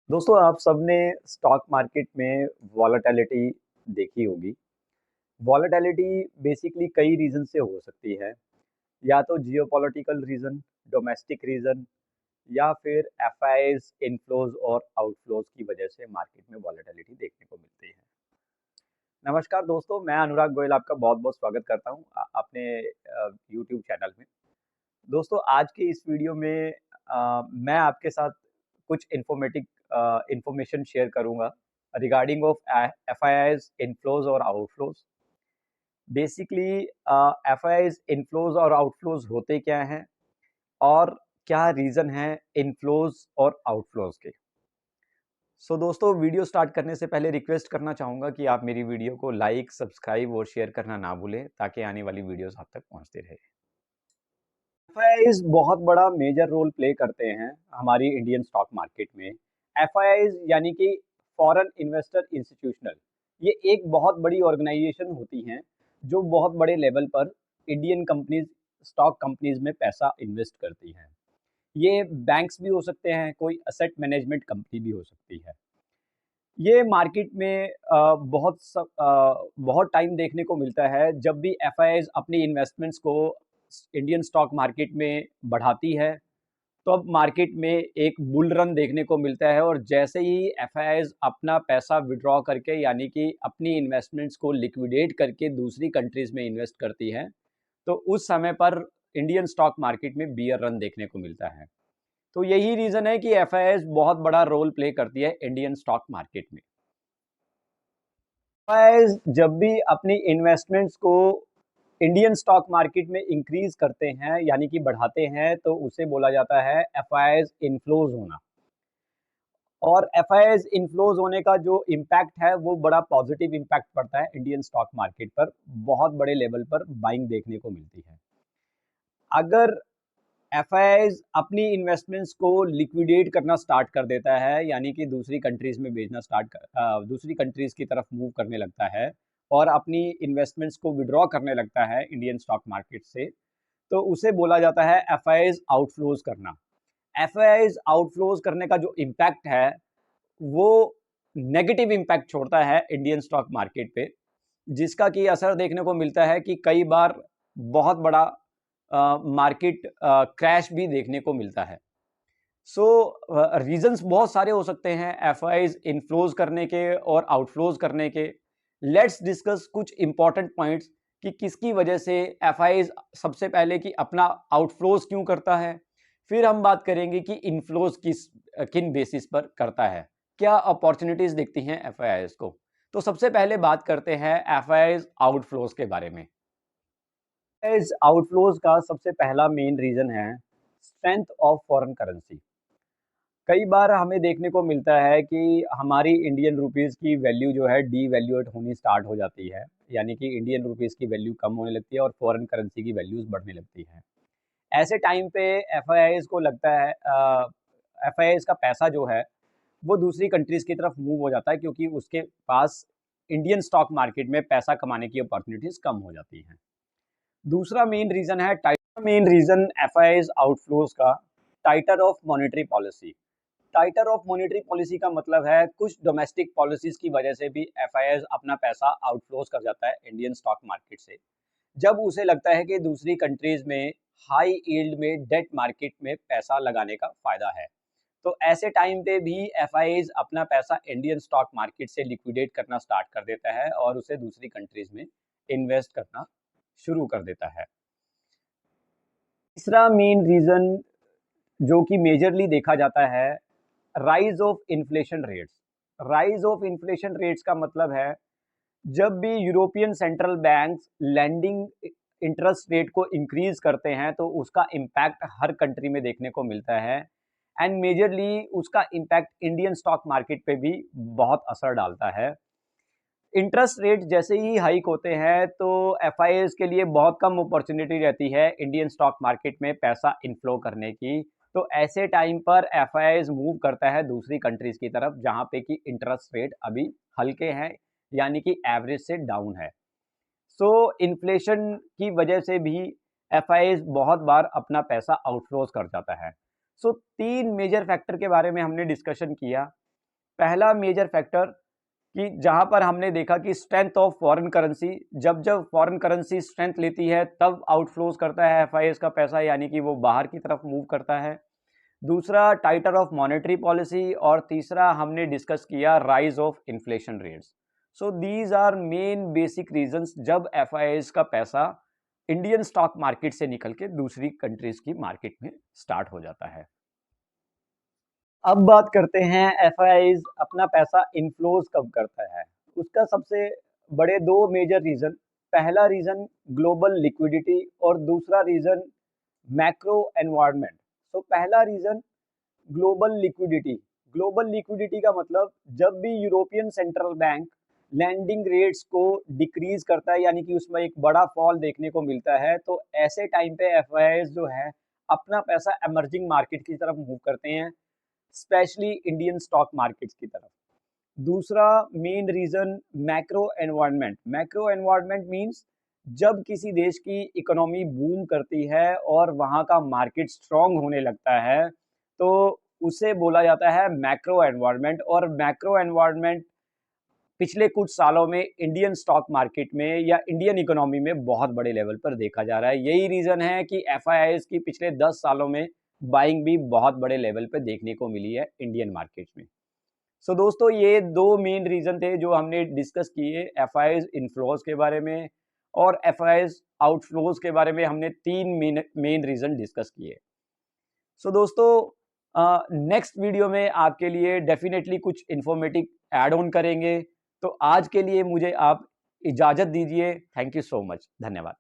दोस्तों आप सबने स्टॉक मार्केट में वॉलेटिलिटी देखी होगी। वॉलेटिलिटी बेसिकली कई रीज़न से हो सकती है, या तो जियोपॉलिटिकल रीज़न, डोमेस्टिक रीज़न या फिर एफआईआईज़ इनफ्लोज़ और आउटफ्लोज़ की वजह से मार्केट में वॉलेटिलिटी देखने को मिलती है। नमस्कार दोस्तों, मैं अनुराग गोयल आपका बहुत-बहुत स्वागत करता हूँ अपने यूट्यूब चैनल में। दोस्तों आज की इस वीडियो में मैं आपके साथ कुछ इन्फॉर्मेशन शेयर करूंगा रिगार्डिंग ऑफ एफआईआईज इनफ्लोज और आउटफ्लोज। बेसिकली एफआईआईज इनफ्लोज और आउटफ्लोज होते क्या हैं और क्या रीज़न है इनफ्लोज और आउटफ्लोज के। दोस्तों वीडियो स्टार्ट करने से पहले रिक्वेस्ट करना चाहूँगा कि आप मेरी वीडियो को लाइक, सब्सक्राइब और शेयर करना ना भूलें ताकि आने वाली वीडियोस आप तक पहुँचती रहे। एफआईआईज बहुत बड़ा मेजर रोल प्ले करते हैं हमारी इंडियन स्टॉक मार्केट में। एफआईआईज यानी कि फॉरेन इन्वेस्टर इंस्टीट्यूशनल, ये एक बहुत बड़ी ऑर्गेनाइजेशन होती हैं जो बहुत बड़े लेवल पर इंडियन कंपनीज, स्टॉक कंपनीज में पैसा इन्वेस्ट करती हैं। ये बैंक्स भी हो सकते हैं, कोई असेट मैनेजमेंट कंपनी भी हो सकती है। ये मार्केट में बहुत टाइम देखने को मिलता है जब भी एफआईआईज अपनी इन्वेस्टमेंट्स को इंडियन स्टॉक मार्केट में बढ़ाती है, तो अब मार्केट में एक बुल रन देखने को मिलता है। और जैसे ही एफआईआईज अपना पैसा विड्रॉ करके यानी कि अपनी इन्वेस्टमेंट्स को लिक्विडेट करके दूसरी कंट्रीज में इन्वेस्ट करती हैं, तो उस समय पर इंडियन स्टॉक मार्केट में बियर रन देखने को मिलता है। तो यही रीज़न है कि एफआईआईज बहुत बड़ा रोल प्ले करती है इंडियन स्टॉक मार्केट में। एफआईआईज जब भी अपनी इन्वेस्टमेंट्स को इंडियन स्टॉक मार्केट में इंक्रीज करते हैं यानी कि बढ़ाते हैं, तो उसे बोला जाता है एफआईआईज इनफ्लोज होना। और एफआईआईज इनफ्लोज होने का जो इम्पैक्ट है वो बड़ा पॉजिटिव इम्पैक्ट पड़ता है इंडियन स्टॉक मार्केट पर। बहुत बड़े लेवल पर बाइंग देखने को मिलती है। अगर एफआईआईज अपनी इन्वेस्टमेंट्स को लिक्विडेट करना स्टार्ट कर देता है यानी कि दूसरी कंट्रीज में बेचना दूसरी कंट्रीज की तरफ मूव करने लगता है और अपनी इन्वेस्टमेंट्स को विड्रॉ करने लगता है इंडियन स्टॉक मार्केट से, तो उसे बोला जाता है एफआईआईज आउटफ्लोज करना। एफआईआईज आउटफ्लोज करने का जो इम्पैक्ट है वो नेगेटिव इम्पैक्ट छोड़ता है इंडियन स्टॉक मार्केट पे, जिसका कि असर देखने को मिलता है कि कई बार बहुत बड़ा मार्केट क्रैश भी देखने को मिलता है। रीजंस बहुत सारे हो सकते हैं एफआईआईज इनफ्लोज करने के और आउटफ्लोज करने के। लेट्स डिस्कस कुछ इंपॉर्टेंट पॉइंट्स कि किसकी वजह से एफआईआईज सबसे पहले कि अपना आउटफ्लोज क्यों करता है, फिर हम बात करेंगे कि इनफ्लोज किन बेसिस पर करता है, क्या अपॉर्चुनिटीज दिखती हैं एफआईआईज को। तो सबसे पहले बात करते हैं एफआईआईज आउटफ्लोज के बारे में। एफआईआईज आउटफ्लोज का सबसे पहला मेन रीजन है स्ट्रेंथ ऑफ फॉरेन करेंसी। कई बार हमें देखने को मिलता है कि हमारी इंडियन रुपीस की वैल्यू जो है डीवैल्यूएट होनी स्टार्ट हो जाती है, यानी कि इंडियन रुपीस की वैल्यू कम होने लगती है और फॉरेन करेंसी की वैल्यूज बढ़ने लगती है। ऐसे टाइम पे एफआईआईज को लगता है एफआईआईज का पैसा जो है वो दूसरी कंट्रीज की तरफ मूव हो जाता है, क्योंकि उसके पास इंडियन स्टॉक मार्केट में पैसा कमाने की अपॉर्चुनिटीज कम हो जाती हैं। दूसरा मेन रीजन है मेन रीजन एफआईआईज आउटफ्लोज का tighter of monetary policy. Tighter of monetary policy का मतलब है कुछ डोमेस्टिक पॉलिसीज की वजह से भी एफआईआईज अपना पैसा आउटफ्लोज कर जाता है इंडियन स्टॉक मार्केट से, जब उसे लगता है कि दूसरी कंट्रीज में हाई यील्ड में डेट मार्केट में पैसा लगाने का फायदा है। तो ऐसे टाइम पे भी एफआईआईज अपना पैसा इंडियन स्टॉक मार्केट से लिक्विडेट करना स्टार्ट कर देता है और उसे दूसरी कंट्रीज में इन्वेस्ट करना शुरू कर देता है। तीसरा मेन रीजन जो कि मेजरली देखा जाता है, rise of inflation rates. Rise of inflation rates का मतलब है जब भी European central banks lending interest rate को इंक्रीज करते हैं तो उसका इम्पैक्ट हर कंट्री में देखने को मिलता है। एंड मेजरली उसका इम्पैक्ट इंडियन स्टॉक मार्केट पे भी बहुत असर डालता है। इंटरेस्ट रेट जैसे ही हाइक होते हैं तो एफआईआईज के लिए बहुत कम अपॉर्चुनिटी रहती है इंडियन स्टॉक मार्केट में पैसा इनफ्लो करने की। तो ऐसे टाइम पर एफआईआईज मूव करता है दूसरी कंट्रीज की तरफ जहां पे कि इंटरेस्ट रेट अभी हल्के हैं, यानी कि एवरेज से डाउन है। सो इन्फ्लेशन की वजह से भी एफआईआईज बहुत बार अपना पैसा आउटफ्लोज कर जाता है। तीन मेजर फैक्टर के बारे में हमने डिस्कशन किया। पहला मेजर फैक्टर कि जहां पर हमने देखा कि स्ट्रेंथ ऑफ फॉरेन करेंसी, जब जब फॉरेन करेंसी स्ट्रेंथ लेती है तब आउटफ्लोज करता है एफआईएस का पैसा, यानी कि वो बाहर की तरफ मूव करता है। दूसरा टाइटर ऑफ मॉनेटरी पॉलिसी, और तीसरा हमने डिस्कस किया rise of inflation rates. So these are main basic reasons जब एफआईएस का पैसा इंडियन स्टॉक मार्केट से निकल के दूसरी कंट्रीज की मार्केट में स्टार्ट हो जाता है। अब बात करते हैं एफआईआईज अपना पैसा इनफ्लोज कब करता है। उसका सबसे बड़े दो मेजर रीजन, पहला रीजन ग्लोबल लिक्विडिटी और दूसरा रीजन मैक्रो एनवायरनमेंट। तो पहला reason global liquidity. Global liquidity का मतलब जब भी European central bank lending rates को डिक्रीज करता है, यानी कि उसमें एक बड़ा फॉल देखने को मिलता है, तो ऐसे टाइम पे एफआईआईज जो है अपना पैसा एमर्जिंग मार्केट की तरफ मूव करते हैं, स्पेशली इंडियन स्टॉक मार्केट्स की तरफ। दूसरा main reason macro environment. Macro environment means जब किसी देश की इकोनॉमी बूम करती है और वहां का मार्केट स्ट्रांग होने लगता है तो उसे बोला जाता है मैक्रो एनवायरनमेंट। और मैक्रो एनवायरनमेंट पिछले कुछ सालों में इंडियन स्टॉक मार्केट में या इंडियन इकोनॉमी में बहुत बड़े लेवल पर देखा जा रहा है। यही रीजन है कि एफआईआईज की पिछले 10 सालों में बाइंग भी बहुत बड़े लेवल पर देखने को मिली है इंडियन मार्केट में। सो दोस्तों, ये दो मेन रीजन थे जो हमने डिस्कस किए एफआईआईज इनफ्लोज के बारे में, और एफआईआईज आउटफ्लोज के बारे में हमने तीन मेन रीजन डिस्कस किए। सो दोस्तों, नेक्स्ट वीडियो में आपके लिए डेफिनेटली कुछ इंफॉर्मेटिव ऐड ऑन करेंगे। तो आज के लिए मुझे आप इजाजत दीजिए। Thank you so much. धन्यवाद।